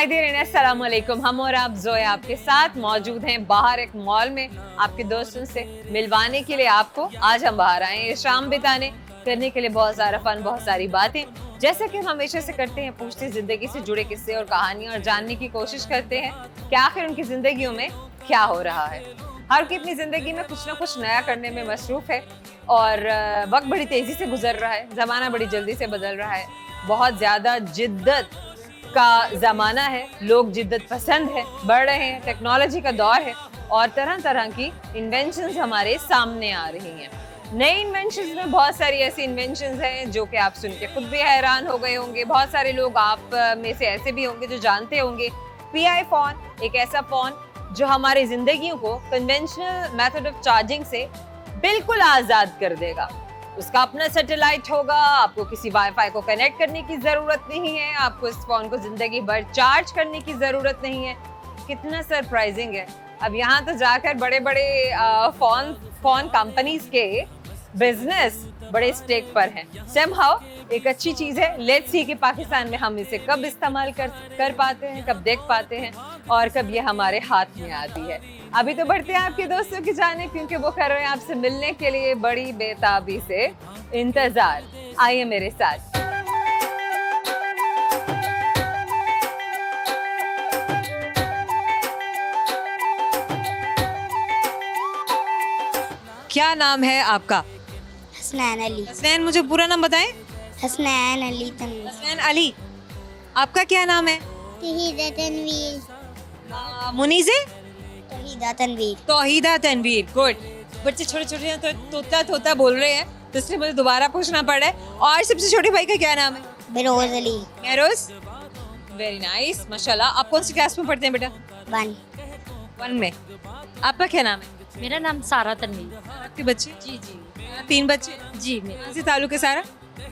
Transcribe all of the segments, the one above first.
नाज़रीन अस्सलाम वालेकुम। हम और आप जोया आपके साथ मौजूद हैं बाहर एक मॉल में आपके दोस्तों से मिलवाने के लिए। आपको आज हम बाहर आए हैं शाम बिताने, करने के लिए बहुत सारा फन, बहुत सारी बातें, जैसा कि हम हमेशा से करते हैं। पूछते हैं जिंदगी से जुड़े किस्से और कहानियां और जानने की कोशिश करते हैं कि आखिर उनकी जिंदगियों में क्या हो रहा है। हर कोई अपनी जिंदगी में कुछ ना कुछ नया करने में मसरूफ है और वक्त बड़ी तेजी से गुजर रहा है, जमाना बड़ी जल्दी से बदल रहा है। बहुत ज्यादा जिद्दत का ज़माना है, लोग जिद्दत पसंद है, बढ़ रहे हैं, टेक्नोलॉजी का दौर है और तरह तरह की इन्वेंशंस हमारे सामने आ रही हैं। नई इन्वेंशंस में बहुत सारी ऐसी इन्वेंशंस हैं जो कि आप सुन के खुद भी हैरान हो गए होंगे। बहुत सारे लोग आप में से ऐसे भी होंगे जो जानते होंगे PI फ़ोन, एक ऐसा फ़ोन जो हमारी ज़िंदगियों को कन्वेंशनल मेथड ऑफ चार्जिंग से बिल्कुल आज़ाद कर देगा। उसका अपना सैटेलाइट होगा, आपको किसी वाईफाई को कनेक्ट करने की ज़रूरत नहीं है, आपको इस फ़ोन को ज़िंदगी भर चार्ज करने की ज़रूरत नहीं है। कितना सरप्राइजिंग है। अब यहाँ तो जाकर बड़े बड़े फ़ोन कंपनीज के बिजनेस बड़े स्टेक पर हैं। समहाउ एक अच्छी चीज़ है। लेट्स सी कि पाकिस्तान में हम इसे कब इस्तेमाल कर पाते हैं, कब देख पाते हैं और कब ये हमारे हाथ में आती है। अभी तो बढ़ते हैं आपके दोस्तों की जाने, क्योंकि वो कर रहे हैं आपसे मिलने के लिए बड़ी बेताबी से इंतजार। आइए मेरे साथ। क्या नाम है आपका? हसनैन अली। हसनैन, मुझे पूरा नाम बताएं। हसनैन अली तनवीर। हसनैन अली। आपका क्या नाम है? तौहीदा तनवीर। मुनीज़े? तौहीदा तनवीर। तौहीदा तनवीर। गुड। बच्चे छोटे छोटे तो तोता तोता बोल रहे हैं, तो इसलिए मुझे दोबारा पूछना पड़ रहा है। और सबसे छोटे भाई का क्या नाम है? बेरोज अली। मेरोज। वेरी नाइस, माशाल्लाह। आप कौन सी क्लास में पढ़ते हैं बेटा? 1 में। आपका क्या नाम है? मेरा नाम सारा तनवीर। आपके बच्चे? जी जी 3 बच्चे। जी। कहाँ से ताल्लुक है सारा?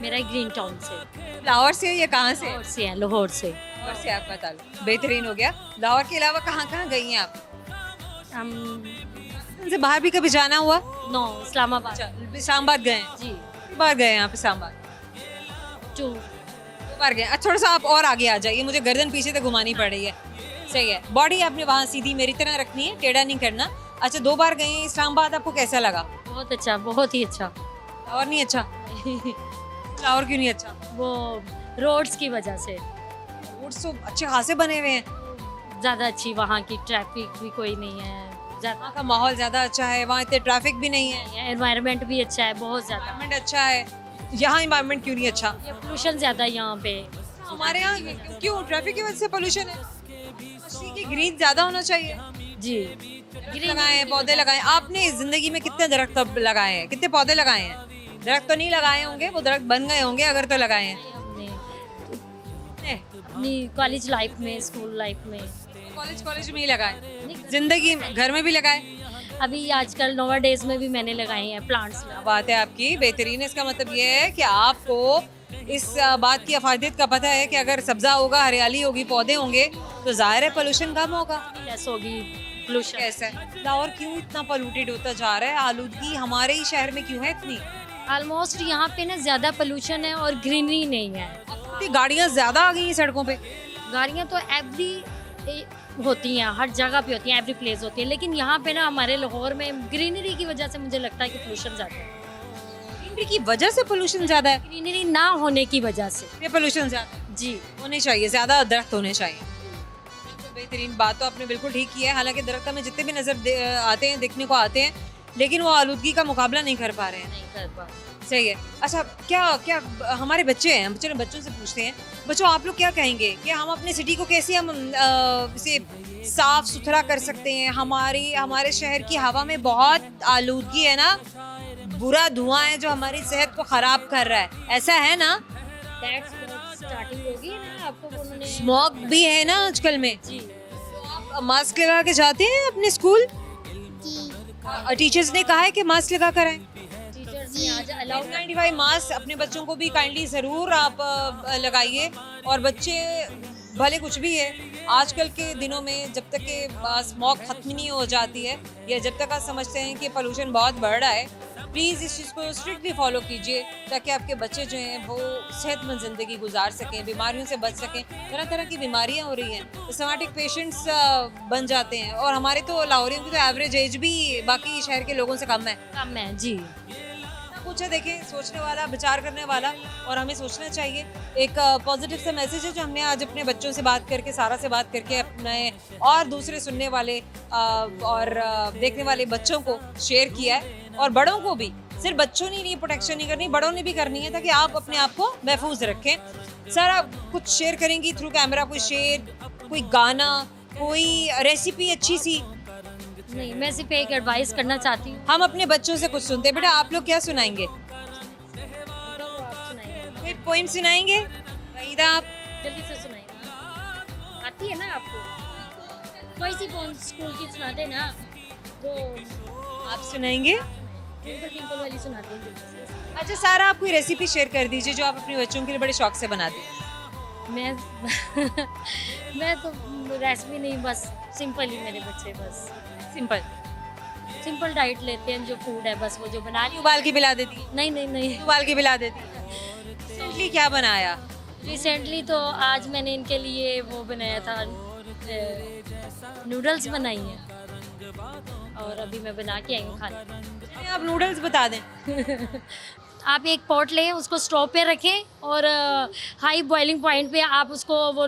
मेरा ग्रीन टाउन से। लाहौर से या कहाँ से? लाहौर से है, लाहौर से। लाहौर से आपका ताल्लुक। बेहतरीन हो गया। लाहौर के अलावा कहाँ कहाँ गई हैं आप? हम उनसे बाहर भी कभी जाना हुआ? नो इस्लामाबाद। इस्लामाबाद गए हैं? जी। कितनी बार गए हैं आप इस्लामाबाद? 2 बार गए। अच्छा, थोड़ा सा आप और आगे आ जाइए, मुझे गर्दन पीछे तक घुमानी पड़ रही है। सही है। बॉडी आपने वहाँ सीधी मेरी तरह रखनी है, टेढ़ा नहीं करना। अच्छा, 2 बार गए हैं इस्लामाबाद, आपको कैसा लगा? बहुत अच्छा, बहुत ही अच्छा। और नहीं अच्छा? लाहौर क्यों नहीं अच्छा? वो रोड्स की वजह से रोड्स तो अच्छे खासे बने हुए हैं। ज़्यादा अच्छी, वहाँ की ट्रैफिक भी कोई नहीं है, वहाँ का माहौल ज़्यादा अच्छा है, वहाँ इतने ट्रैफिक भी नहीं है, एनवायरनमेंट भी अच्छा है, बहुत ज़्यादा। एनवायरनमेंट अच्छा है। यहाँ एनवायरनमेंट क्यों नहीं अच्छा? ये पोल्यूशन ज़्यादा है यहाँ पे। हमारे यहाँ क्यों? ट्रैफिक की वजह से पोल्यूशन है। ग्रीन ज़्यादा होना चाहिए। जी। लगाए हैं, पौधे लगाए। आपने जिंदगी में कितने दरख्त लगाए हैं, कितने पौधे लगाए हैं? दरख्त तो नहीं लगाए होंगे, वो दरख्त बन गए होंगे अगर तो लगाए हैं। हमने अपनी कॉलेज लाइफ में, स्कूल लाइफ में। कॉलेज में ही लगाए, जिंदगी में घर में भी लगाए? अभी आजकल नोवा डेज में भी मैंने लगाए हैं प्लांट्स। बात है आपकी बेहतरीन। इसका मतलब ये है कि आपको इस बात की अफादियत का पता है कि अगर सब्जा होगा, हरियाली होगी, पौधे होंगे तो जाहिर है पोल्यूशन कम होगा। लेस होगी पोल्यूशन। कैसे? लाहौर क्यों इतना पोल्यूटेड होता जा रहा है? आलूदगी हमारे ही शहर में क्यों है इतनी? ऑलमोस्ट यहाँ पे ना ज़्यादा पोल्यूशन है और ग्रीनरी नहीं है। गाड़ियाँ ज्यादा आ गई हैं सड़कों पे। गाड़ियाँ तो एवरी होती हैं, हर जगह पे होती हैं, एवरी प्लेस होती है, लेकिन यहाँ पे ना हमारे लाहौर में ग्रीनरी की वजह से मुझे लगता है कि पोल्यूशन ज़्यादा है। ग्रीनरी की वजह से पोल्यूशन ज्यादा है? ग्रीनरी ना होने की वजह से। ये पोल्यूशन ज्यादा है। जी। होने चाहिए, ज्यादा दरख्त होने चाहिए। तो बेहतरीन बात तो आपने बिल्कुल ठीक की है। हालांकि दरख्त हमें जितने भी नजर आते हैं, देखने को आते हैं, लेकिन वो आलूदगी का मुकाबला नहीं कर पा रहे हैं। नहीं कर पा। सही है। अच्छा, क्या क्या हमारे बच्चे हैं, चलो बच्चों से पूछते हैं। बच्चों, आप लोग क्या कहेंगे कि हम अपने सिटी को कैसे हम इसे साफ सुथरा कर सकते हैं? हमारे शहर की हवा में बहुत आलूदगी है ना, बुरा धुआं है जो हमारी सेहत को खराब कर रहा है, ऐसा है ना? स्टार्टिंग होगी ना, आपको उन्होंने। स्मॉग भी है ना आजकल में। जी। तो आप मास्क लगा के जाते हैं अपने स्कूल? जी। टीचर्स ने कहा है कि मास्क लगा कर आएं। टीचर्स ने आज अलाउ 95 मास्क अपने बच्चों को भी काइंडली ज़रूर आप लगाइए। और बच्चे भले कुछ भी है, आजकल के दिनों में जब तक कि स्मॉग ख़त्म नहीं हो जाती है या जब तक आप समझते हैं कि पोल्यूशन बहुत बढ़ रहा है, प्लीज़ इस चीज़ को स्ट्रिक्टली फॉलो कीजिए ताकि आपके बच्चे जो हैं वो सेहतमंद ज़िंदगी गुजार सकें, बीमारियों से बच सकें। तरह तरह की बीमारियां हो रही हैं, सिस्टमेटिक पेशेंट्स बन जाते हैं, और हमारे तो लाहौरियों की तो एवरेज एज भी बाकी शहर के लोगों से कम है। कम है जी। कुछ है, देखें, सोचने वाला, विचार करने वाला, और हमें सोचना चाहिए। एक पॉजिटिव सा मैसेज है जो हमने आज अपने बच्चों से बात करके, सारा से बात करके, अपने और दूसरे सुनने वाले और देखने वाले बच्चों को शेयर किया है, और बड़ों को भी। सिर्फ बच्चों ने नहीं प्रोटेक्शन नहीं करनी, बड़ों ने भी करनी है, ताकि आप अपने आप को महफूज रखें। सारा कुछ शेयर करेंगी थ्रू कैमरा, कोई शेर, कोई गाना, कोई रेसिपी अच्छी सी। नहीं, मैं सिर्फ एक एडवाइस करना चाहती हूँ। हम अपने बच्चों से कुछ सुनते हैं। बेटा, आप लोग क्या सुनाएंगे? कोई पोइम सुनाएंगे? वहीदा, आप जल्दी से सुनाइए। आती है ना आपको? कोई सी पोम स्कूल की सुनाते ना, वो आप सुनाएंगे? ट्विंकल ट्विंकल वाली सुनाते हैं जल्दी से। अच्छा सारा, आप कोई रेसिपी शेयर कर दीजिए जो आप अपने बच्चों के लिए बड़े शौक से बनाते हैं। मैं मैं तो रेसिपी नहीं, बस सिंपल ही मेरे बच्चे बस सिंपल सिंपल डाइट लेते हैं, जो फूड है बस वो जो बना ली। उबाल के पिला देती है? नहीं नहीं नहीं। उबाल के पिला देती है। रिसेंटली क्या बनाया? रिसेंटली तो आज मैंने इनके लिए वो बनाया था, नूडल्स बनाई हैं, और अभी मैं बना के आई हूँ खाने। चलिए, आप नूडल्स बता दें। आप एक पॉट लें, उसको स्टोव पे रखें, और हाई बॉइलिंग पॉइंट पे आप उसको वो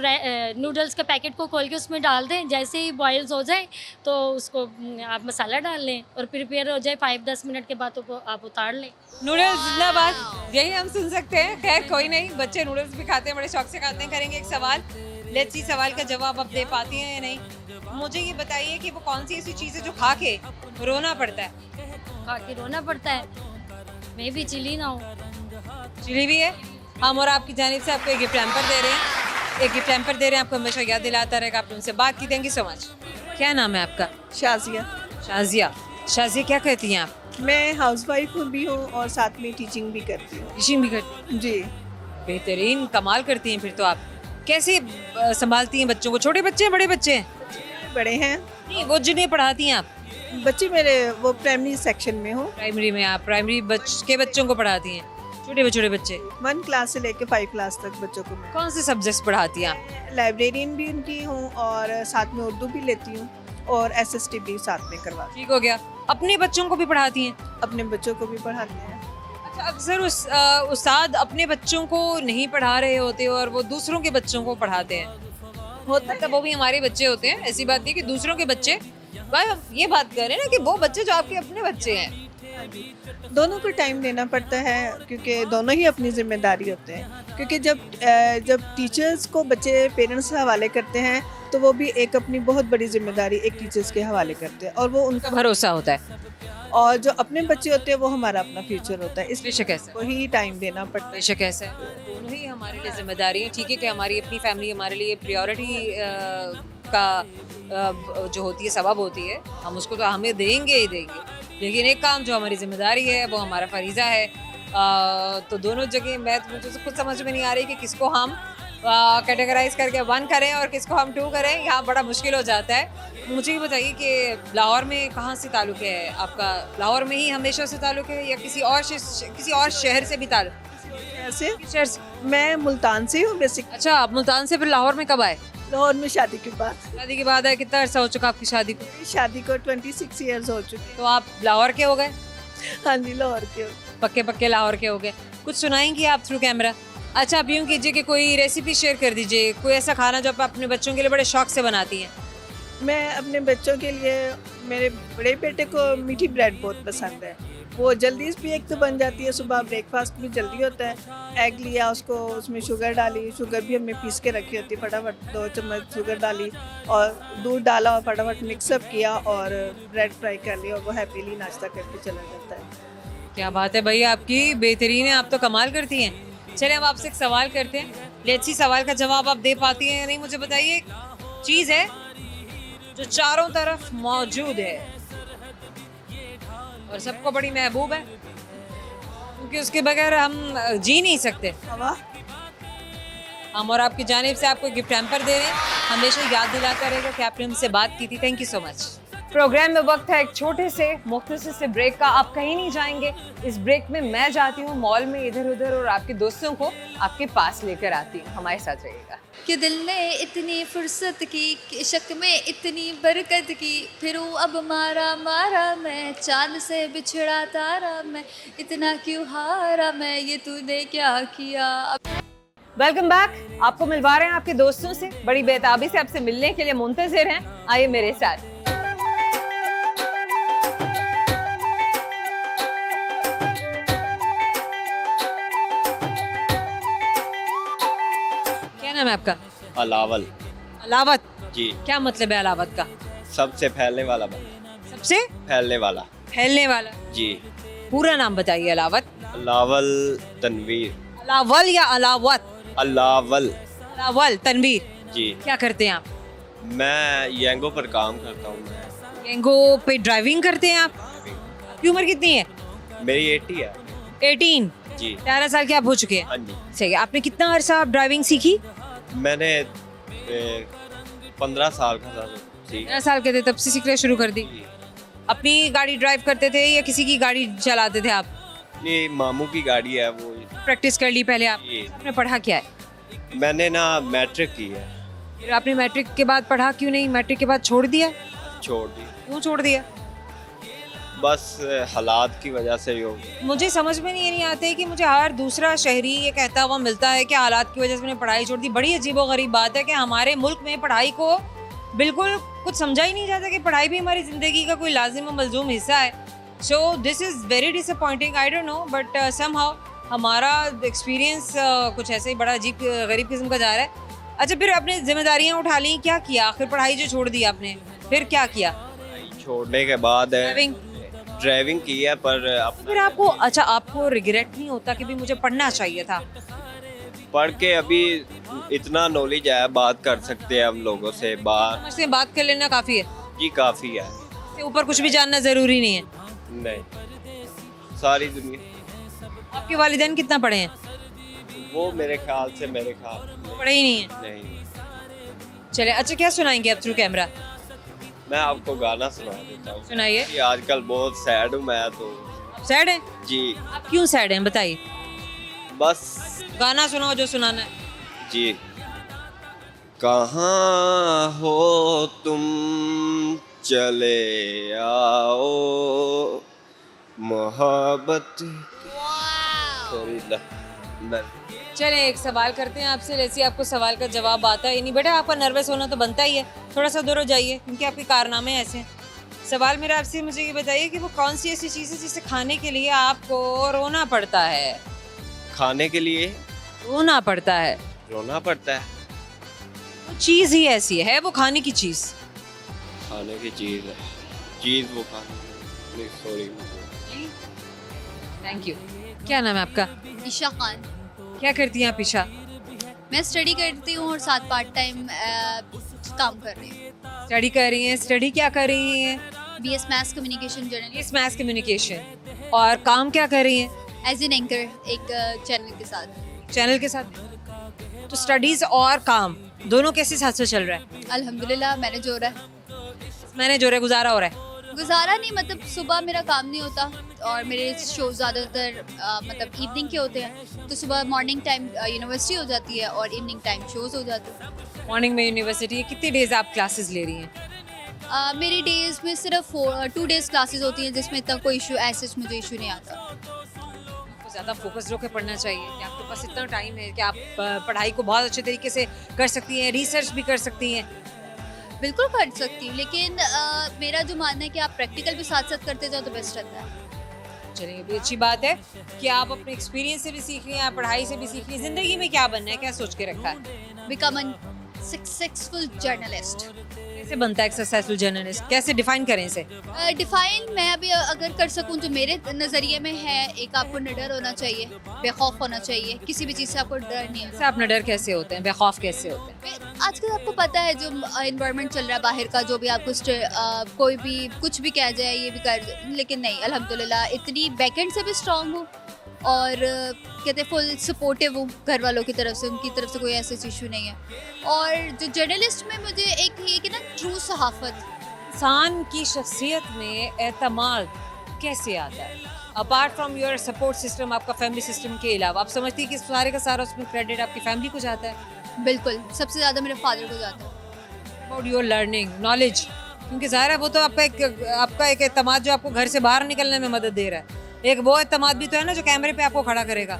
नूडल्स के पैकेट को खोल के उसमें डाल दें। जैसे ही बॉइल्स हो जाए तो उसको आप मसाला डाल लें, और प्रिपेयर हो जाए 5-10 मिनट के बाद तो आप उतार लें। नूडल्स जिंदाबाद, यही हम सुन सकते हैं। खैर कोई नहीं, बच्चे नूडल्स भी खाते हैं, बड़े शौक से खाते हैं। करेंगे एक सवाल, लेट्स सी सवाल का जवाब आप दे पाती हैं या नहीं। मुझे ये बताइए कि वो कौन सी ऐसी चीज़ है जो खा के रोना पड़ता है? खा के रोना पड़ता है? मैं भी चिली ना हूँ। चिली भी है। हम और आपकी जानिब से आपको एक गिफ्ट हैम्पर दे रहे हैं, एक गिफ्ट हैम्पर दे रहे हैं। आपको हमेशा याद दिलाता रहेगा, आपने उनसे बात की। Thank you so much. क्या नाम है आपका? शाजिया। शाजिया। शाजिया, क्या कहती हैं आप? मैं हाउसवाइफ भी हूँ और साथ में टीचिंग भी करती हूँ। टीचिंग भी करती जी। बेहतरीन, कमाल करती हैं फिर तो आप। कैसे संभालती हैं बच्चों को? छोटे बच्चे हैं, बड़े बच्चे हैं? बड़े हैं नहीं, वो जिन्हें पढ़ाती हैं आप? बच्चे मेरे, वो प्राइमरी सेक्शन में हूँ। प्राइमरी में? आप प्राइमरी के बच्चों को पढ़ाती हैं? छोटे बच्चे 1 क्लास से लेके 5 क्लास तक बच्चों को मैं कौन से सब्जेक्ट्स पढ़ाती हैं आप? लाइब्रेरियन भी उनकी हूँ, और साथ में उर्दू भी लेती हूँ, और SST भी साथ में करवाती हूँ। ठीक हो गया। अपने बच्चों को भी पढ़ाती हैं? अपने बच्चों को भी पढ़ाते हैं। अच्छा, अक्सर उस्ताद अपने बच्चों को नहीं पढ़ा रहे होते और वो दूसरों के बच्चों को पढ़ाते हैं। होता है, वो भी हमारे बच्चे होते हैं, ऐसी बात नहीं कि दूसरों के बच्चे। भाई हम ये बात कर रहे हैं ना कि वो बच्चे जो आपके अपने बच्चे हैं। दोनों को टाइम देना पड़ता है, क्योंकि दोनों ही अपनी जिम्मेदारी होते हैं। क्योंकि जब टीचर्स को बच्चे पेरेंट्स के हवाले करते हैं, तो वो भी एक अपनी बहुत बड़ी जिम्मेदारी एक टीचर्स के हवाले करते हैं, और वो उनका भरोसा होता है। और जो अपने बच्चे होते हैं वो हमारा अपना फ्यूचर होता है, इसलिए बेशक ऐसा, वही टाइम देना पड़ता है। बेशक ऐसा है। दोनों ही हमारे लिए जिम्मेदारी है। ठीक है कि हमारी अपनी फैमिली हमारे लिए प्रायोरिटी का जो होती है, सबब होती है, हम उसको तो हमें देंगे ही देंगे। लेकिन एक काम जो हमारी जिम्मेदारी है, वो हमारा फरीज़ा है। तो दोनों जगह मुझे तो कुछ समझ में नहीं आ रही कि किसको हम कैटेगराइज करके 1 करें और किसको हम 2 करें। यहाँ बड़ा मुश्किल हो जाता है। मुझे ये बताइए कि लाहौर में कहाँ से ताल्लुक़ है आपका? लाहौर में ही हमेशा से ताल्लुक़ है या किसी और शहर से भी ताल्लुक़? ऐसे शहर से? मैं मुल्तान से हूँ बेसिक। अच्छा, आप मुल्तान से फिर लाहौर में कब आए? लाहौर में शादी के बाद। शादी के बाद आए? कितना अर्सा हो चुका आपकी शादी को? शादी को 26 ईयर्स हो चुके। तो आप लाहौर के हो गए? हाँ जी, लाहौर के। पक्के लाहौर के हो गए। कुछ सुनाएंगी आप थ्रू कैमरा? अच्छा, आप यूँ कीजिए कि कोई रेसिपी शेयर कर दीजिए, कोई ऐसा खाना जो आप अपने बच्चों के लिए बड़े शौक से बनाती हैं। मैं अपने बच्चों के लिए, मेरे बड़े बेटे को मीठी ब्रेड बहुत पसंद है। वो जल्दी भी एक तो बन जाती है, सुबह ब्रेकफास्ट भी जल्दी होता है। एग लिया, उसको उसमें शुगर डाली, शुगर भी हमने पीस के रखी होती है, फटाफट 2 चम्मच शुगर डाली और दूध डाला और फटाफट मिक्सअप किया और ब्रेड फ्राई कर लिया, और वो हैप्पीली नाश्ता करके चला जाता है। क्या बात है भैया, आपकी बेहतरीन है, आप तो कमाल करती हैं। चलिए हम आपसे एक सवाल करते हैं, लेट्स सी सवाल का जवाब आप दे पाती हैं या नहीं। मुझे बताइए, एक चीज़ है जो चारों तरफ मौजूद है और सबको बड़ी महबूब है, क्योंकि उसके बगैर हम जी नहीं सकते। हवा। हम और आपकी जानिब से आपको गिफ्ट हैम्पर दे रहे हैं। हमेशा याद दिलाता रहेगा कि आपने हमसे बात की थी। Thank you so much. Program में वक्त है एक छोटे से मुख्तसर से ब्रेक का। आप कहीं नहीं जाएंगे। इस ब्रेक में मैं जाती हूँ मॉल में इधर उधर और आपके दोस्तों को आपके पास लेकर आती हूँ। हमारे साथ रहिएगा। कि दिल ने इतनी फुर्सत की कि इश्क में इतनी बरकत की, फिर अब मारा मारा मैं चांद से बिछड़ा तारा मैं, इतना क्यों हारा मैं, ये तूने क्या किया। Welcome back. आपको मिलवा रहे हैं आपके दोस्तों से, बड़ी बेताबी से आपसे मिलने के लिए मुंतजिर हैं। आइए मेरे साथ। क्या नाम है आपका? अलावल अलावत। जी। क्या मतलब है अलावत का? सबसे फैलने वाला बंदा। सबसे फैलने वाला। फैलने वाला। जी। पूरा नाम बताइए। अलावत। अलावल तनवीर। अलावल या अलावत? अलावल। अलावल तनवीर। जी। क्या करते हैं आप? मैं यंगो पर काम करता हूँ। यंगो पे ड्राइविंग करते हैं आप? आपकी उम्र कितनी है? मेरी 80 है। 18। जी। 18 साल के आप हो चुके हैं? हाँ जी। सही है। आपने कितना अरसा आप ड्राइविंग सीखी? मैंने 15 साल का था सीख। 15 साल के थे तब से सीखना शुरू कर दी? अपनी गाड़ी ड्राइव करते थे या किसी की गाड़ी चलाते थे आप? ये मामू की गाड़ी है वो। प्रैक्टिस कर ली पहले आप? ये आपने पढ़ा क्या है? मैंने ना मैट्रिक की है। फिर आपने मैट्रिक के बाद पढ़ा क्यों नहीं? मैट्रिक के बाद छोड़ दिया? छोड़ दी। क्यों छोड़ दिया? बस हालात की वजह से ही हो गया। मुझे समझ में ये नहीं आता है कि मुझे हर दूसरा शहरी ये कहता हुआ मिलता है कि हालात की वजह से मैंने पढ़ाई छोड़ दी। बड़ी अजीबोगरीब बात है कि हमारे मुल्क में पढ़ाई को बिल्कुल कुछ समझा ही नहीं जाता कि पढ़ाई भी हमारी ज़िंदगी का कोई लाजिम और मलजूम हिस्सा है। So this is very disappointing. I don't know but somehow हमारा एक्सपीरियंस कुछ ऐसे ही बड़ा अजीब गरीब किस्म का जा रहा है। अच्छा, फिर आपने जिम्मेदारियाँ उठा ली, क्या किया आखिर? पढ़ाई जो छोड़ दी आपने, फिर क्या किया? छोड़ने के बाद ड्राइविंग की है पर फिर आपको अच्छा आपको रिग्रेट नहीं होता कि भी मुझे पढ़ना चाहिए था? पढ़ के अभी इतना नॉलेज है, बात कर सकते हैं हम लोगों से। मुझसे बात कर लेना काफ़ी है? जी काफ़ी है। इससे ऊपर कुछ भी जानना ज़रूरी नहीं है? नहीं, सारी दुनिया। आपके वालिदैन कितना पढ़े हैं? वो मेरे ख्याल से पढ़े ही नहीं है? नहीं। चले, अच्छा क्या सुनाएंगे आप थ्रू कैमरा? मैं आपको गाना सुना देता हूँ। सुनाइए। कि आजकल बहुत सैड हूँ मैं तो। आप सैड हैं? जी। आप क्यों सैड हैं बताइए? बस गाना सुनाओ जो सुनाना है। जी। कहाँ हो तुम चले आओ मोहब्बत। चले एक सवाल करते हैं आपसे, जैसे आपको सवाल का जवाब आता है नहीं। बेटा आपका नर्वस होना तो बनता ही है, थोड़ा सा दूर हो जाइए क्योंकि आपके कारनामे ऐसे हैं। सवाल मेरा आपसे, मुझे ये बताइए कि वो कौन सी ऐसी चीज़ है जिसे खाने के लिए आपको रोना पड़ता है? खाने के लिए रोना पड़ता है? रोना पड़ता है। वो चीज़ ही ऐसी है, वो खाने की चीज़। खाने की चीज़ है। चीज़ वो खाने। सॉरी। Thank you. क्या नाम है आपका? ईशा खान। क्या करती हैं आप ईशा? मैं स्टडी करती हूँ और साथ पार्ट टाइम काम कर रही हूँ। स्टडी कर रही हैं? स्टडी क्या कर रही हैं? BS मैथ्स कम्युनिकेशन जर्नलिस्ट इस मैथ्स कम्युनिकेशन। और काम क्या कर रही हैं? एज एन एंकर एक चैनल के साथ। चैनल के साथ। तो स्टडीज और काम दोनों कैसे साथ साथ चल रहा है? अल्हम्दुलिल्लाह मैनेज हो रहा है। मैनेज हो रहा है, गुजारा हो रहा है? गुजारा नहीं, मतलब सुबह मेरा काम नहीं होता और मेरे शो ज़्यादातर मतलब इवनिंग के होते हैं, तो सुबह मॉर्निंग टाइम यूनिवर्सिटी हो जाती है और इवनिंग टाइम शोज़ हो जाते हैं। मॉर्निंग में यूनिवर्सिटी है। कितने डेज आप क्लासेस ले रही हैं? मेरी डेज में सिर्फ 2 डेज क्लासेस होती हैं जिसमें इतना कोई इशू ऐसे मुझे इशू नहीं आता। आपको ज़्यादा फोकस होकर पढ़ना चाहिए कि आपके पास इतना टाइम है कि आप पढ़ाई को बहुत अच्छे तरीके से कर सकती हैं, रिसर्च भी कर सकती हैं। बिल्कुल कर सकती हूँ, लेकिन मेरा जो मानना है कि आप प्रैक्टिकल भी साथ साथ करते जाओ तो बेस्ट रहता है। चलिए, ये भी अच्छी बात है कि आप अपने एक्सपीरियंस से भी सीख रही हैं, आप पढ़ाई से भी सीख रही हैं। ज़िंदगी में क्या बनना है, क्या सोच के रखा है? Become a successful journalist. कैसे बनता है एक सक्सेसफुल जर्नलिस्ट? कैसे डिफाइन करें इसे? डिफाइन मैं अभी अगर कर सकूं जो मेरे नज़रिए में है, एक आपको निडर होना चाहिए, बेखौफ होना चाहिए, किसी भी चीज़ से आपको डर नहीं है। आप निडर कैसे होते हैं, बेखौफ कैसे होते हैं? आजकल आपको पता है जो इन्वायरमेंट चल रहा है बाहर का, जो भी आपको कोई भी कुछ भी कह जाए, ये भी कर, लेकिन नहीं, अल्हम्दुलिल्लाह इतनी बैकएंड से भी स्ट्रांग हूँ और कहते फुल सपोर्टिव हूँ घर वालों की तरफ से, उनकी तरफ से कोई ऐसा इशू नहीं है। और जो जर्नलिस्ट में मुझे एक ये कि ना ट्रू सहाफ़त, इंसान की शख्सियत में एतमाद कैसे आता है? Apart from your support system, आपका फैमिली सिस्टम के अलावा, आप समझती है कि सारे का सारा उसमें क्रेडिट आपकी फैमिली को जाता है? बिल्कुल, सबसे ज़्यादा मेरे फादर को जाता है। अबाउट योर लर्निंग नॉलेज, क्योंकि ज़ाहिर है वो तो आपका एक एतमाद जो आपको घर से बाहर निकलने में मदद दे रहा है। एक वो एतमाद भी तो है ना जो कैमरे पे आपको खड़ा करेगा।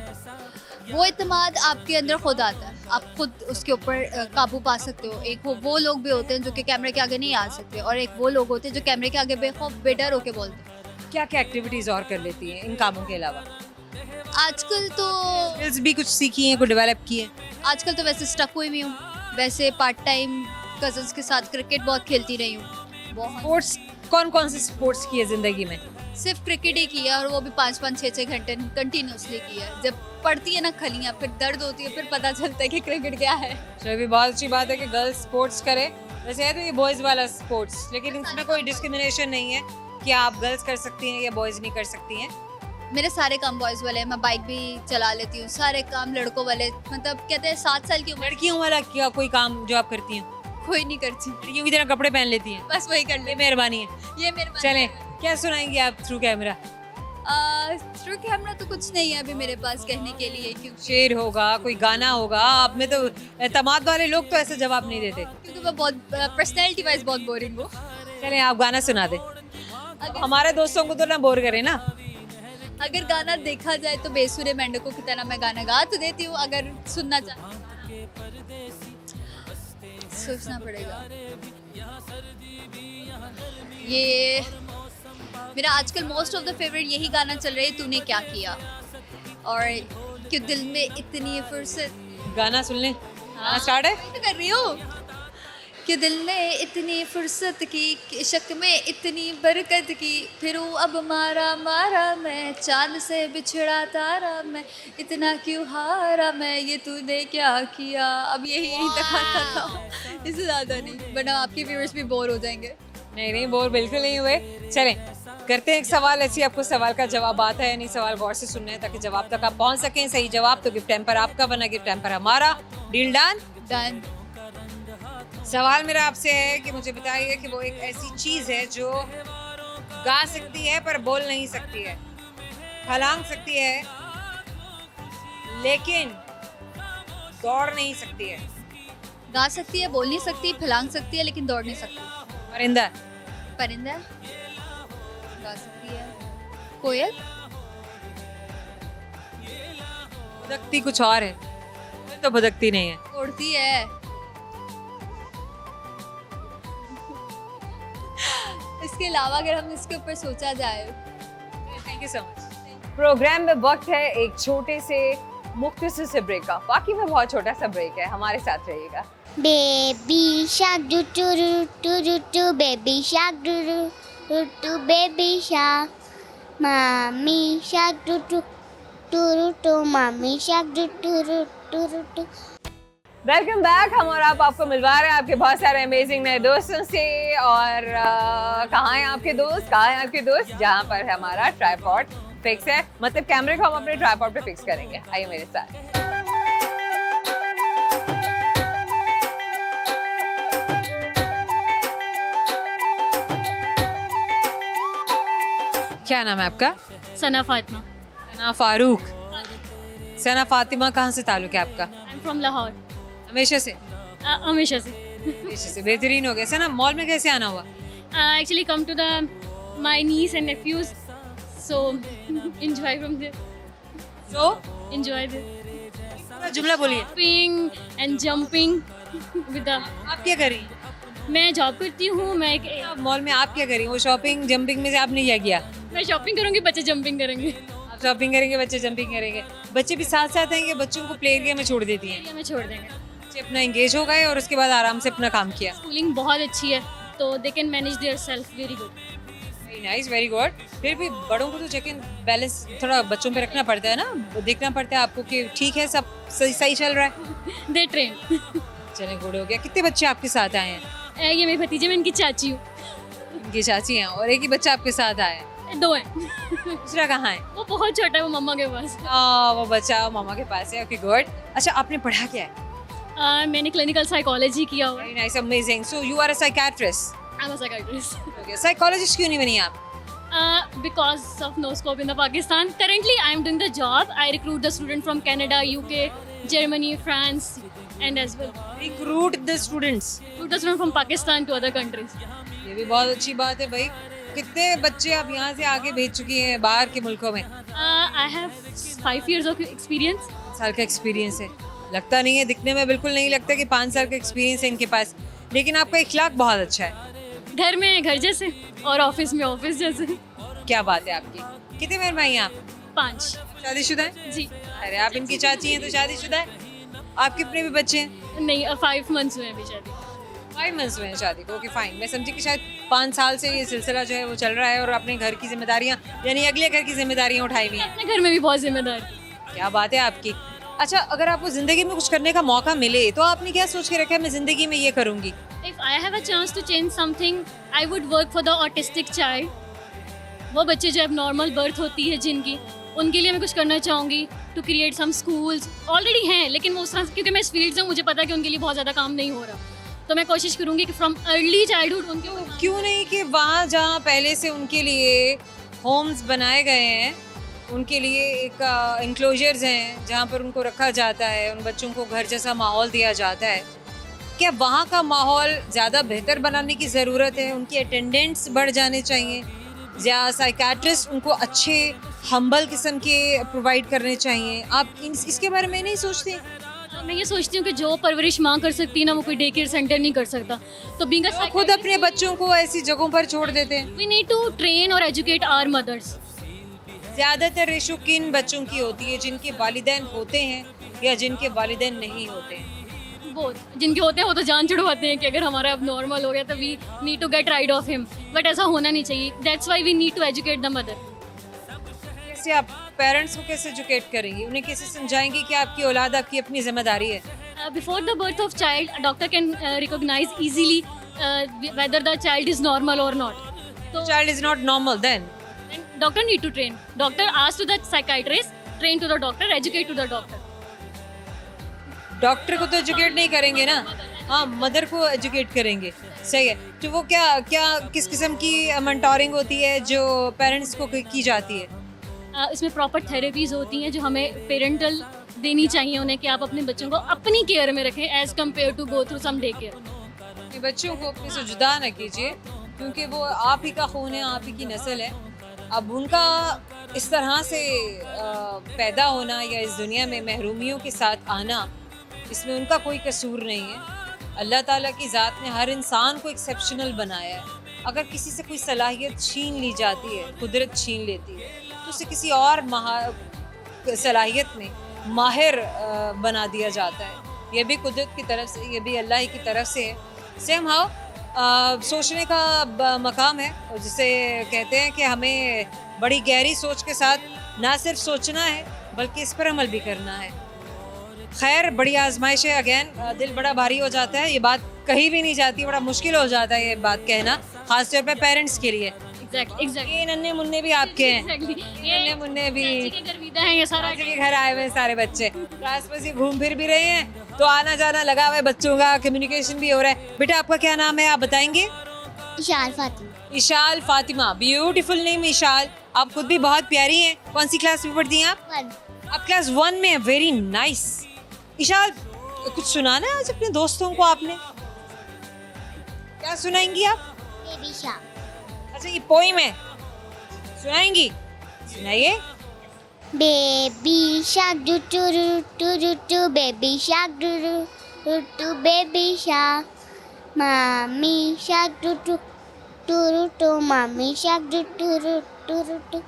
वो इत्मीनान आपके अंदर खुद आता है, आप खुद उसके ऊपर काबू पा सकते हो। एक वो लोग भी होते हैं जो कि कैमरे के आगे नहीं आ सकते, और एक वो लोग होते हैं जो कैमरे के आगे बेखौफ बेडर होके बोलते हैं। क्या क्या एक्टिविटीज़ और कर लेती हैं इन कामों के अलावा? आजकल तो स्किल्स भी कुछ सीखी हैं, कुछ डेवलप की हैं? आजकल तो वैसे स्टक हुई भी हूँ। वैसे पार्ट टाइम कजन्स के साथ क्रिकेट बहुत खेलती रही हूँ। बहुत स्पोर्ट्स कौन कौन से स्पोर्ट्स किए ज़िंदगी में? सिर्फ क्रिकेट ही किया, और वो भी 5-5, 6-6 घंटे कंटिन्यूसली किया। जब पड़ती है ना खलियाँ, फिर दर्द होती है, फिर पता चलता है कि क्रिकेट क्या है। चलो भी बहुत अच्छी बात है कि गर्ल्स स्पोर्ट्स करें। वैसे है तो ये बॉयज़ वाला स्पोर्ट्स, लेकिन इसमें कोई डिस्क्रिमिनेशन नहीं है कि आप गर्ल्स कर सकती हैं या बॉयज़ नहीं कर सकती हैं। मेरे सारे काम बॉयज़ वाले हैं। मैं बाइक भी चला लेती हूँ। सारे काम लड़कों वाले, मतलब कहते हैं 7 साल की उम्र लड़कियों वाला क्या कोई काम जो आप करती हैं? कोई नहीं करती, लड़कियों की तरह कपड़े पहन लेती हैं? बस वही कर ले। ये मेहरबानी है। ये मेरे चलें, क्या सुनाएंगे आप थ्रू कैमरा? थ्रू कैमरा तो कुछ नहीं है अभी मेरे पास कहने के लिए, शेर होगा, कोई गाना होगा? आप में तो एतमाद वाले लोग तो ऐसे जवाब नहीं देते। क्योंकि मैं बहुत पर्सनैलिटी वाइज बहुत बोरिंग हूँ। चलें, आप गाना सुना दें। हमारे दोस्तों को तो ना बोर करें ना। अगर गाना देखा जाए तो बेसुरे मेंढकों की तरह मैं गाना गा तो देती हूँ। अगर सुनना चाहे सोचना पड़ेगा। ये मेरा आजकल मोस्ट ऑफ द फेवरेट यही गाना चल रहा है, तूने क्या किया। और क्यों दिल में इतनी फुर्सत। गाना सुन लें। हाँ, स्टार्ट है। तो कर रही हूँ कि दिल ने इतनी फुर्सत की, कि इश्क में इतनी बरकत की, फिर अब मारा मारा मैं, चांद से बिछड़ा तारा मैं, इतना क्यों हारा मैं, ये तूने क्या किया। अब यही दिखाता था, इससे ज़्यादा नहीं, वरना आपके व्यूअर्स भी बोर हो जाएंगे। नहीं नहीं, बोर बिल्कुल नहीं हुए। चलें, करते हैं एक सवाल। ऐसी आपको सवाल का जवाब आता है नहीं, सवाल गौर से सुनना है ताकि जवाब तक आप पहुंच सकें। सही जवाब तो गिफ्ट हैम्पर आपका, वरना गिफ्ट हैम्पर हमारा। Deal done? डन। सवाल मेरा आपसे है कि मुझे बताइए कि वो एक ऐसी चीज़ है जो गा सकती है पर बोल नहीं सकती है, फलांग सकती है लेकिन दौड़ नहीं सकती है। गा सकती है, बोल नहीं सकती, फैलांग सकती है, लेकिन दौड़ नहीं सकती। परिंदा? परिंदा। गा सकती है। कोयल। भुदकती कुछ और है, कोयल तो भुदकती नहीं है। उड़ती है। इसके अलावा अगर हम इसके ऊपर सोचा जाए। Thank you so much. Program में वक्त है एक छोटे से मुख्तसर से ब्रेक का। बाकी में बहुत छोटा सा ब्रेक है, हमारे साथ रहिएगा। Baby shark do do do do do do, baby shark do do do do, baby shark. Mommy shark do do do do do, mommy shark do do do do do do. Welcome back. हम और आप आपको मिलवा रहे हैं आपके बहुत सारे अमेजिंग नए दोस्तों से। और कहाँ हैं आपके दोस्त, कहाँ हैं आपके दोस्त? जहाँ पर हमारा ट्राइपॉड फिक्स है, मतलब कैमरे को हम अपने ट्राइपॉड पे फिक्स करेंगे। आइए मेरे साथ। क्या नाम है आपका? सना फातिमा। सना फारूक। सना फातिमा, कहाँ से ताल्लुक है आपका? I am from Lahore. हमेशा से? हमेशा से। हमेशा से। बेहतरीन हो गया। सना, मॉल में कैसे आना हुआ? Actually come to the my niece and nephews, so enjoy from there. So, Enjoy there. पूरा जुमला बोलिए। Jumping and jumping with the. आप क्या करी? मैं जॉब करती हूँ। मैं मॉल में आप क्या करी? वो शॉपिंग जंपिंग में से आपने क्या किया? मैं शॉपिंग करूँगी, बच्चे जंपिंग करेंगे। आप शॉपिंग करेंगे, बच्चे जंपिंग करेंगे। बच्चे भी साथ साथ आएंगे, बच्चों को प्ले एरिया में छोड़ देती हैं। एरिया में छोड़ देंगे। बच्चे अपना एंगेज हो गए और उसके बाद आराम से अपना काम किया। स्कूलिंग बहुत अच्छी है, तो they can manage their self very good. Very nice, very good. फिर भी बड़ों को तो चेक इन बैलेंस थोड़ा बच्चों पे रखना पड़ता है ना, देखना पड़ता है आपको कि ठीक है, सब सही सही चल रहा है। They train. चले, गुड हो गया। कितने बच्चे आपके साथ आए हैं? ये मेरी भतीजे, मैं इनकी चाची हूँ। इनकी चाची हैं, और एक ही बच्चा आपके साथ आया है? 2 हैं। दूसरा कहाँ है? वो बहुत छोटा है, वो मम्मा के पास। वो बच्चा मामा के पास है। Okay, good. अच्छा, आपने पढ़ा क्या है? मैंने क्लिनिकल साइकोलॉजी किया हुआ है। Very nice, amazing. So you are a psychiatrist? I'm a psychiatrist. Okay, psychologist क्यों नहीं बनी आप? Because of no scope in the Pakistan. Currently, I'm doing the job. I recruit the student from Canada, UK, Germany, France, and as well. Recruit the students. Recruit the student from Pakistan to other countries. ये भी बहुत अच्छी बात है भाई. कितने बच्चे आप यहाँ से आगे भेज चुकी हैं बाहर के मुल्कों में? I have 5 years of experience. 5 साल का एक्सपीरियंस है. लगता नहीं है, दिखने में बिल्कुल नहीं लगता कि 5 साल का एक्सपीरियंस है इनके पास. लेकिन आपका इखलाक बहुत अच्छा है. घर में घर जैसे और ऑफिस में ऑफिस जैसे. क्या बात है आपकी. कितने मेहर भाई हैं आप? 5. शादीशुदा हैं? जी. अरे आप इनकी चाची हैं तो शादीशुदा है. आप कितने भी बच्चे हैं? नहीं, 5 months हुए अभी शादी. 5 months हुए हैं शादी को. Okay fine. मैं समझी कि शायद 5 साल से ये सिलसिला जो है वो चल रहा है और अपने घर की जिम्मेदारियां यानी अगले घर की जिम्मेदारियां उठाई हुई हैं. अपने घर में भी बहुत जिम्मेदारी. क्या बात है आपकी. अच्छा, अगर आपको जिंदगी में कुछ करने का मौका मिले तो आपने क्या सोच के रखा है मैं जिंदगी में ये करूंगी? If I have a chance to change something, I would work for the autistic child. वो बच्चे जो अब नॉर्मल बर्थ होती है जिनकी, उनके लिए मैं कुछ करना चाहूँगी. To create some schools. Already हैं लेकिन वो उस तरह, क्योंकि मैं इस फील्ड से हूँ, मुझे पता है कि उनके लिए बहुत ज़्यादा काम नहीं हो रहा. तो मैं कोशिश करूँगी कि फ्रॉम अर्ली चाइल्डहुड उनके. क्यों नहीं कि वहाँ जहाँ पहले से उनके लिए होम्स बनाए गए हैं, उनके लिए एक इंक्लोजर्स हैं जहाँ पर उनको रखा जाता है, उन बच्चों को घर जैसा माहौल दिया जाता है, क्या वहाँ का माहौल ज़्यादा बेहतर बनाने की ज़रूरत है? उनकी अटेंडेंट्स बढ़ जाने चाहिए या साइकाट्रिस्ट उनको अच्छे हम्बल किस्म के प्रोवाइड करने चाहिए? आप इसके बारे में नहीं सोचते? मैं ये सोचती हूँ कि जो परवरिश माँ कर सकती है ना, वो कोई डे केयर सेंटर नहीं कर सकता. तो बीइंग अ खुद अपने बच्चों को ऐसी जगहों पर छोड़ देते हैं. वी नीड टू ट्रेन और एजुकेट आवर मदर्स. ज़्यादातर रेशो किन बच्चों की होती है, जिनके वालिदैन होते हैं या जिनके वालिदैन नहीं होते हैं? बहुत जिनके होते हैं वो तो जान छुड़वाते हैं कि अगर हमारा अब नॉर्मल हो गया तो we need to get rid of him. But ऐसा होना नहीं चाहिए. That's why we need to educate the mother. कैसे आप पेरेंट्स को कैसे एजुकेट करेंगी? उन्हें कैसे समझाएंगी कि आपकी औलाद आपकी अपनी जिम्मेदारी है? Before the birth of child, doctor can recognise easily whether the child is normal और नॉट. तो child is not normal then doctor need to train. Doctor ask to the psychiatrist, train to the doctor, educate to the doctor. Doctor को तो educate नहीं करेंगे ना, हाँ mother को educate करेंगे. सही है. तो वो क्या क्या किस किस्म की मेंटोरिंग होती है जो पेरेंट्स को की जाती है? इसमें प्रॉपर थेरेपीज होती हैं जो हमें पेरेंटल देनी चाहिए उन्हें, कि आप अपने बच्चों को अपनी केयर में रखें as compare to go through some day care. अपने बच्चों को अपने से जुदा न कीजिए क्योंकि वो आप ही का खून है, आप ही की नस्ल है. अब उनका इस तरह से पैदा होना या इस दुनिया में महरूमियों के साथ आना, इसमें उनका कोई कसूर नहीं है. अल्लाह ताला की ज़ात ने हर इंसान को एक्सेप्शनल बनाया है. अगर किसी से कोई सलाहियत छीन ली जाती है, कुदरत छीन लेती है, तो उसे किसी और सलाहियत में माहिर बना दिया जाता है. ये भी कुदरत की तरफ से, ये भी अल्लाह ही की तरफ से है. सेम हाउ सोचने का मकाम है, और जिसे कहते हैं कि हमें बड़ी गहरी सोच के साथ ना सिर्फ सोचना है बल्कि इस पर अमल भी करना है. खैर, बड़ी आजमाइश है. अगेन दिल बड़ा भारी हो जाता है, ये बात कही भी नहीं जाती, बड़ा मुश्किल हो जाता है ये बात कहना, खासतौर पर पेरेंट्स के लिए. एग्जैक्टली. ये नन्हे मुन्ने भी आपके हैं. ये नन्हे मुन्ने भी हैं ये सारा. के घर आए हुए हैं सारे बच्चे, आस पास ही घूम फिर भी रहे हैं, तो आना जाना लगा हुआ है बच्चों का, कम्युनिकेशन भी हो रहा है. बेटा आपका क्या नाम है, आप बताएंगे? इशाल फातिमा. इशाल फातिमा. Beautiful name Ishal. आप खुद भी बहुत प्यारी हैं. कौन सी क्लास में पढ़ती हैं आप? 1. आप क्लास 1 में. Very nice. इशाल, कुछ सुनाना है आज अपने दोस्तों को आपने? क्या सुनाएंगी आप? Baby shark. अच्छा, ये पोइम है, सुनाएंगी? सुनाइए. Baby shark do do do do do do, baby shark do do do do, baby shark. Mommy shark do do do do do, mommy shark do do do do do do,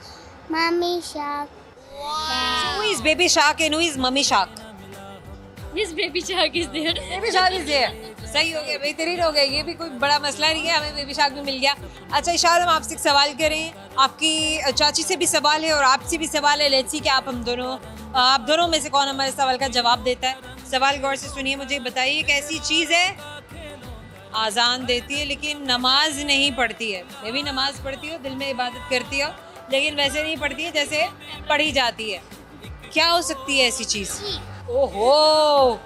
mommy shark. So who is baby shark and who is mummy shark? This baby shark is there. Baby shark is there. सही हो गया, बेहतरीन हो गया. ये भी कोई बड़ा मसला नहीं है, हमें बेबी शार्क भी मिल गया. अच्छा इशाल, हम आपसे एक सवाल करें. आपकी चाची से भी सवाल है और आपसे भी सवाल है. लेट्स सी कि आप दोनों में से कौन हमारे सवाल का जवाब देता है. सवाल गौर से सुनिए. मुझे बताइए, एक ऐसी चीज़ है आज़ान देती है लेकिन नमाज नहीं पढ़ती है. मैं भी नमाज पढ़ती हूँ, दिल में इबादत करती हो, लेकिन वैसे नहीं पढ़ती है जैसे पढ़ी जाती है. क्या हो सकती है ऐसी चीज़? ओहो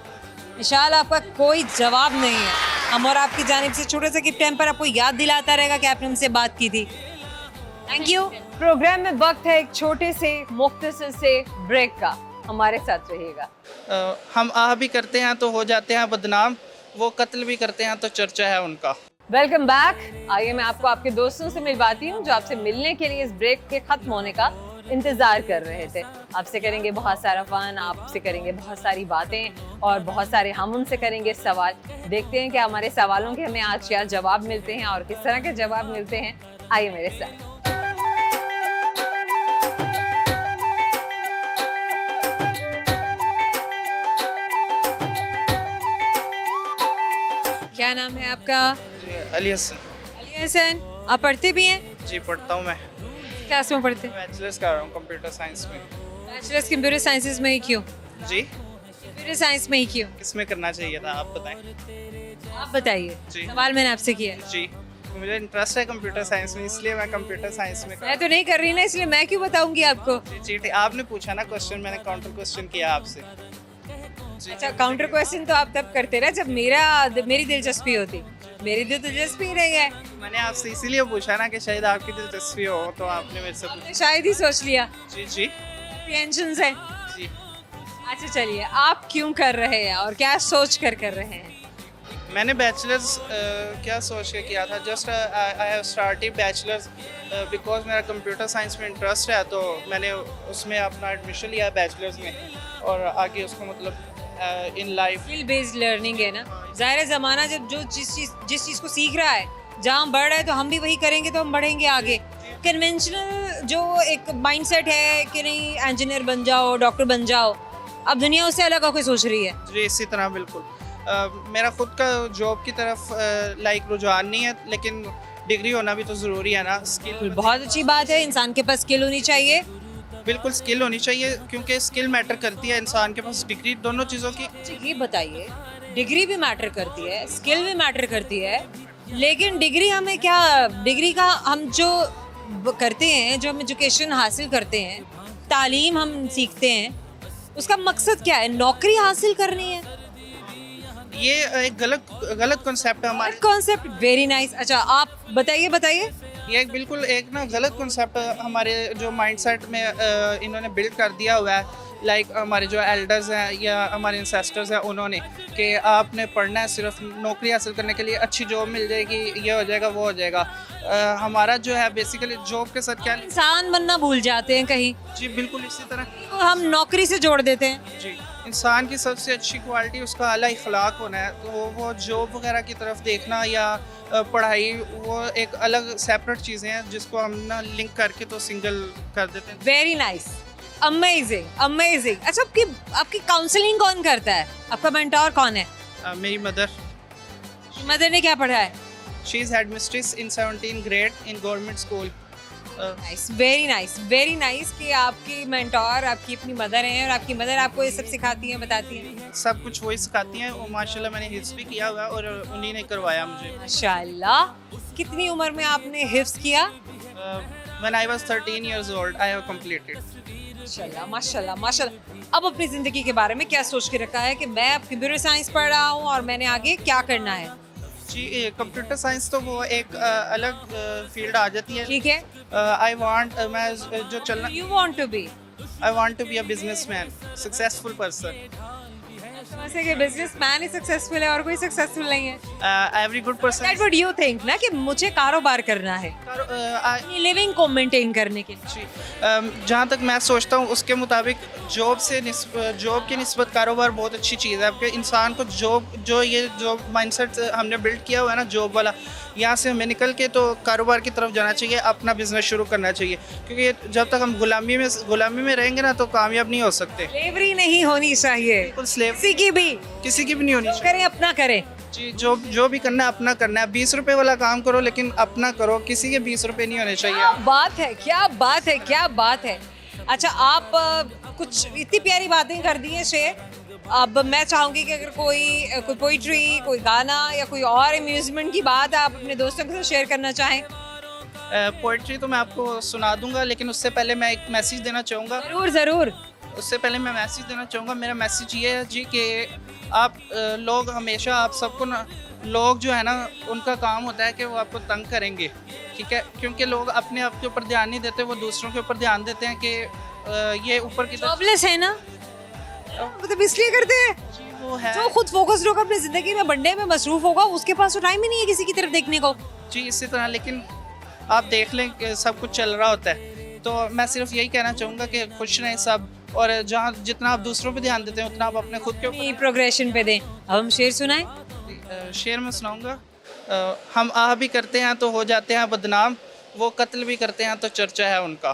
इशाल, आपका कोई जवाब नहीं है. हम और आपकी जानिब से छोटे से गिफ्ट हैम्पर आपको याद दिलाता रहेगा कि आपने हमसे बात की थी। Thank you. प्रोग्राम में वक्त है एक छोटे से मुख्तसर से ब्रेक का, हमारे साथ रहिएगा। हम आह भी करते हैं तो हो जाते हैं बदनाम, वो कत्ल भी करते हैं तो चर्चा है उनका। Welcome back. आइए मैं आपको आपके दोस्तों से मिलवाती हूँ जो आपसे मिलने के लिए इस ब्रेक के खत्म होने का इंतजार कर रहे थे। आपसे करेंगे बहुत सारा फन, आपसे करेंगे बहुत सारी बातें और बहुत सारे हम उनसे करेंगे सवाल। देखते हैं कि हमारे सवालों के हमें आज क्या जवाब मिलते हैं और किस तरह के जवाब मिलते हैं। आइए मेरे साथ। क्या नाम है आपका? अली हसन। अली हसन। आप पढ़ते भी हैं? जी पढ़ता हूँ मैं, क्लास में पढ़ते हैं? बैचलर्स कर रहा हूँ कंप्यूटर साइंस में। बैचलर्स कंप्यूटर साइंसेज में ही क्यों? जी कंप्यूटर साइंस में ही क्यों? किसमें करना चाहिए था आप बताएं। आप बताइए। जी। सवाल मैंने आपसे किया है। जी मुझे इंटरेस्ट है कंप्यूटर साइंस में, इसलिए मैं कंप्यूटर साइंस में मैं तो नहीं कर रही ना, इसलिए मैं क्यों बताऊंगी आपको? जी ठीक, आपने पूछा ना क्वेश्चन, मैंने काउंटर क्वेश्चन किया आपसे। जी अच्छा, काउंटर क्वेश्चन तो आप तब करते ना जब मेरी दिलचस्पी होती। मेरी तो दिलचस्पी नहीं है। मैंने आपसे इसीलिए पूछा ना कि शायद आपकी दिलचस्पी हो, तो आपने मेरे से पूछा। आपने शायद ही सोच लिया। जी जी टेंशन्स है। जी। अच्छा चलिए, आप क्यों कर रहे हैं और क्या सोच कर रहे हैं? मैंने बैचलर्स क्या सोच के किया था, just I have started bachelors because मेरा कंप्यूटर साइंस में इंटरेस्ट है, तो मैंने उसमें अपना एडमिशन लिया बैचलर्स में और आगे उसको मतलब in life skill based learning है ना। ज़ाहिर ज़माना जब जो जिस चीज़ को सीख रहा है, जहाँ हम बढ़ रहे हैं तो हम भी वही करेंगे तो हम बढ़ेंगे आगे। कन्वेंशनल जो एक माइंडसेट है कि नहीं इंजीनियर बन जाओ, डॉक्टर बन जाओ, अब दुनिया उससे अलग होकर सोच रही है। जी इसी तरह बिल्कुल। मेरा खुद का जॉब की तरफ लाइक रुझान नहीं है, लेकिन डिग्री होना भी तो ज़रूरी है ना। स्किल बहुत अच्छी बात है, इंसान के पास स्किल होनी चाहिए। बिल्कुल स्किल होनी चाहिए, क्योंकि स्किल मैटर करती है इंसान के पास डिग्री, दोनों चीज़ों की। अच्छा ये बताइए, डिग्री भी मैटर करती है, स्किल भी मैटर करती है, लेकिन डिग्री हमें क्या, डिग्री का हम जो करते हैं, जो हम एजुकेशन हासिल करते हैं, तालीम हम सीखते हैं, उसका मकसद क्या है? नौकरी हासिल करनी है? ये एक गलत कॉन्सेप्ट है हमारे। Concept very nice. अच्छा आप बताइए। ये बिल्कुल एक ना गलत कॉन्सेप्ट हमारे जो माइंडसेट में इन्होंने बिल्ड कर दिया हुआ है, लाइक हमारे जो एल्डर्स हैं या हमारे इंसेस्टर्स हैं, उन्होंने कि आपने पढ़ना है सिर्फ नौकरी हासिल करने के लिए, अच्छी जॉब मिल जाएगी, ये हो जाएगा वो हो जाएगा। हमारा जो है बेसिकली जॉब के साथ क्या, इंसान बनना भूल जाते हैं कहीं, जी बिल्कुल इसी तरह। तो हम नौकरी से जोड़ देते हैं। जी इंसान की सबसे अच्छी क्वालिटी उसका आला इखलाक होना है, तो वो जॉब वगैरह की तरफ देखना या पढ़ाई, वो एक अलग सेपरेट चीज़ें हैं जिसको हम ना लिंक करके तो सिंगल कर देते हैं। Very nice, amazing. अच्छा आपकी काउंसलिंग कौन करता है? आपका मेंटोर कौन है? मेरी मदर ने क्या पढ़ा है? She is headmistress in 17th grade in government school. Very nice कि आपकी मेंटोर आपकी अपनी मदर हैं और आपकी मदर आपको ये सब सिखाती हैं, बताती हैं। सब कुछ वही सिखाती हैं, और माशाल्लाह मैंने हिफ्ज़ भी किया हुआ है और उन्हीं ने करवाया मुझे। माशाल्लाह। कितनी उम्र में आपने हिफ्ज़ किया? When I was 13 years old, I have completed. माशाल्लाह। अब अपनी ज़िंदगी के बारे में क्या सोच के रखा है कि मैं अब कंप्यूटर साइंस पढ़ रहा हूँ और मैंने आगे क्या करना है? जी कंप्यूटर साइंस तो वो एक अलग फील्ड आ जाती है। ठीक है। आई वांट मैं जो चलना, you want to be? I want to be a businessman, successful person. वैसे कि बिजनेसमैन ही सक्सेसफुल है और कोई सक्सेसफुल नहीं है। Every good person. That what you think ना कि मुझे कारोबार करना है अपनी लिविंग को मेंटेन करने के लिए। जहाँ तक मैं सोचता हूँ उसके मुताबिक जॉब की निस्बत कारोबार बहुत अच्छी चीज़ है। आपके इंसान को जॉब माइंडसेट हमने बिल्ड किया हुआ है ना जॉब वाला, यहाँ से हमें निकल के तो कारोबार की तरफ जाना चाहिए, अपना बिजनेस शुरू करना चाहिए, क्योंकि जब तक हम गुलामी में रहेंगे ना तो कामयाब नहीं हो सकते। स्लेवरी नहीं होनी चाहिए किसी की भी नहीं होनी चाहिए। अपना करें जी, जो भी करना है अपना करना है। 20 रुपए वाला काम करो लेकिन अपना करो, किसी के 20 रुपए नहीं होने चाहिए। क्या बात है। अच्छा आप कुछ इतनी प्यारी बातें कर दी हैं शेयर। अब मैं चाहूंगी कि अगर कोई पोइट्री, कोई गाना या कोई और अम्यूजमेंट की बात आप अपने दोस्तों के साथ शेयर करना चाहें। पोइट्री तो मैं आपको सुना दूंगा, लेकिन उससे पहले मैं एक मैसेज देना चाहूँगा। जरूर। उससे पहले मैं मैसेज देना चाहूँगा। मेरा मैसेज ये है जी कि आप लोग हमेशा आप सबको ना लोग जो है ना उनका काम होता है कि वो आपको तंग करेंगे, ठीक है, क्योंकि लोग अपने आप के ऊपर ध्यान नहीं देते, वो दूसरों के ऊपर ध्यान देते हैं कि ये ऊपर की तरफ जॉबलेस है ना, मतलब इसलिए करते हैं। वो है जो खुद फोकस्ड होगा अपनी जिंदगी में, बनने में मसरूफ होगा, उसके पास तो टाइम ही नहीं है किसी की तरफ देखने को। जी इसी तरह। लेकिन आप देख लें कि सब कुछ चल रहा होता है, तो मैं सिर्फ यही कहना चाहूँगा कि खुश रहें सब, और जहाँ जितना आप दूसरों पे ध्यान देते हैं उतना आप अपने खुद के ऊपर। प्रोग्रेशन पे दें। अब हम शेर सुनाएं। शेर में सुनाऊंगा। हम आह भी करते हैं तो हो जाते हैं बदनाम, वो कत्ल भी करते हैं तो चर्चा है उनका।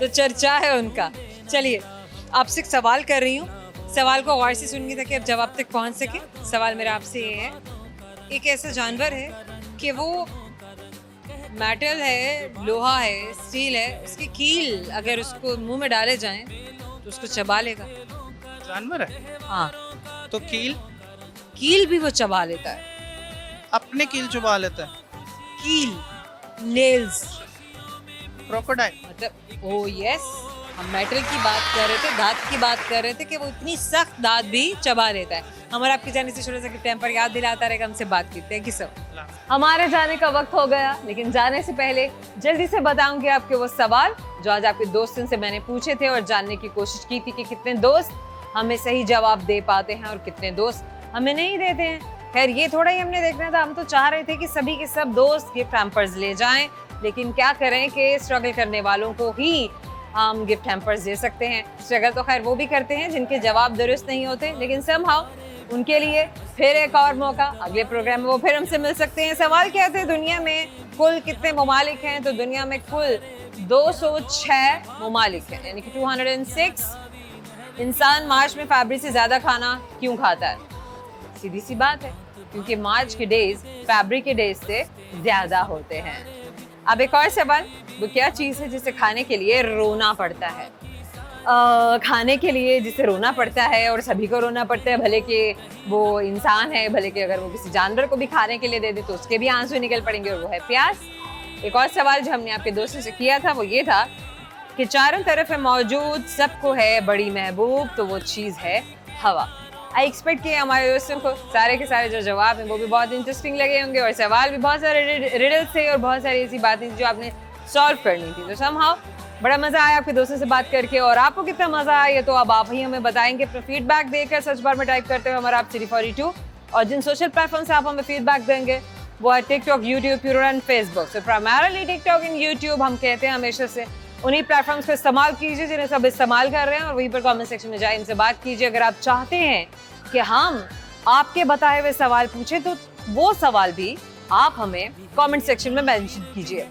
तो चर्चा है उनका। चलिए आपसे एक सवाल कर रही हूँ, सवाल को गौर से सुनिए ताकि आप जवाब तक पहुँच सके। सवाल मेरा आपसे ये है, एक ऐसा जानवर है कि वो मेटल है, लोहा है, स्टील है, उसकी कील अगर उसको मुंह में डाले जाएं तो उसको चबा लेगा। जानवर है हाँ, तो कील भी वो चबा लेता है। अपने कील चुबा लेता है। कील, नेल्स, क्रोकोडाइल। मतलब ओ यस, हम मेटल की बात कर रहे थे, धात की बात कर रहे थे कि वो इतनी सख्त दांत भी चबा लेता है। हमारा आपके जाने से छोटा सा टेम्पर याद दिलाता रहेगा, हमसे बात करते हैं किस। हमारे जाने का वक्त हो गया, लेकिन जाने से पहले जल्दी से बताऊंगी आपके वो सवाल जो आज आपके दोस्तों से मैंने पूछे थे और जानने की कोशिश की थी कि कितने दोस्त हमें सही जवाब दे पाते हैं और कितने दोस्त हमें नहीं देते हैं। खैर ये थोड़ा ही हमने देखना था, हम तो चाह रहे थे कि सभी के सब दोस्त गिफ्ट हैम्पर्स ले जाएं, लेकिन क्या करें कि स्ट्रगल करने वालों को ही हम गिफ्ट हैम्पर्स दे सकते हैं। स्ट्रगल तो खैर वो भी करते हैं जिनके जवाब दुरुस्त नहीं होते, लेकिन समहाउ उनके लिए फिर एक और मौका, अगले प्रोग्राम में वो फिर हमसे मिल सकते हैं। सवाल क्या थे, दुनिया में कुल कितने ममालिक हैं? तो दुनिया में कुल 206 ममालिक हैं, यानी कि 206। इंसान मार्च में फरवरी से ज़्यादा खाना क्यों खाता है? सीधी सी बात है, क्योंकि मार्च के डेज फरवरी के डेज से ज़्यादा होते हैं। अब एक और सवाल, वो क्या चीज़ है जिसे खाने के लिए रोना पड़ता है? खाने के लिए जिसे रोना पड़ता है, और सभी को रोना पड़ता है, भले कि वो इंसान है, भले कि अगर वो किसी जानवर को भी खाने के लिए दे दे तो उसके भी आंसू निकल पड़ेंगे, और वो है प्यास। एक और सवाल जो हमने आपके दोस्तों से किया था वो ये था कि चारों तरफ है मौजूद, सबको है बड़ी महबूब, तो वो चीज़ है हवा। आई एक्सपेक्ट कि हमारे दोस्तों को सारे के सारे जो जवाब हैं वो भी बहुत इंटरेस्टिंग लगे होंगे, और सवाल भी बहुत सारे रिडल्स थे और बहुत सारी ऐसी बातें थी जो आपने सॉल्व करनी थी। तो समहाउ बड़ा मज़ा आया आपके दोस्तों से बात करके, और आपको कितना मज़ा आया ये तो अब आप ही हमें बताएंगे अपना फीडबैक देकर सर्च बार में टाइप करते हुए हमारा आप City42। और जिन सोशल प्लेटफॉर्म से आप हमें फीडबैक देंगे वो है TikTok, YouTube, Twitter and Facebook. So primarily TikTok and YouTube हम कहते हैं हमेशा से, उन्हीं प्लेटफॉर्म्स को इस्तेमाल कीजिए जिन्हें सब इस्तेमाल कर रहे हैं, और वहीं पर कमेंट सेक्शन में जाए इनसे बात कीजिए। अगर आप चाहते हैं कि हम आपके बताए हुए सवाल पूछें तो वो सवाल भी आप हमें कमेंट सेक्शन में मेंशन कीजिए,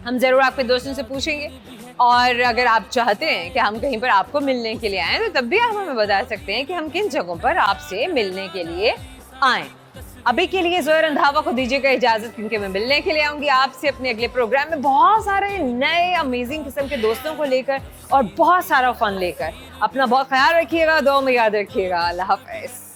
हम ज़रूर आपके दोस्तों से पूछेंगे। और अगर आप चाहते हैं कि हम कहीं पर आपको मिलने के लिए आएँ तो तब भी आप हमें बता सकते हैं कि हम किन जगहों पर आपसे मिलने के लिए आएँ। अभी के लिए ज़ोहर रंधावा को दीजिएगा इजाज़त, क्योंकि मैं मिलने के लिए आऊँगी आपसे अपने अगले प्रोग्राम में बहुत सारे नए अमेजिंग किस्म के दोस्तों को लेकर और बहुत सारा फन लेकर। अपना बहुत ख्याल रखिएगा, दुआ में याद रखिएगा। अल्लाह हाफ़िज़।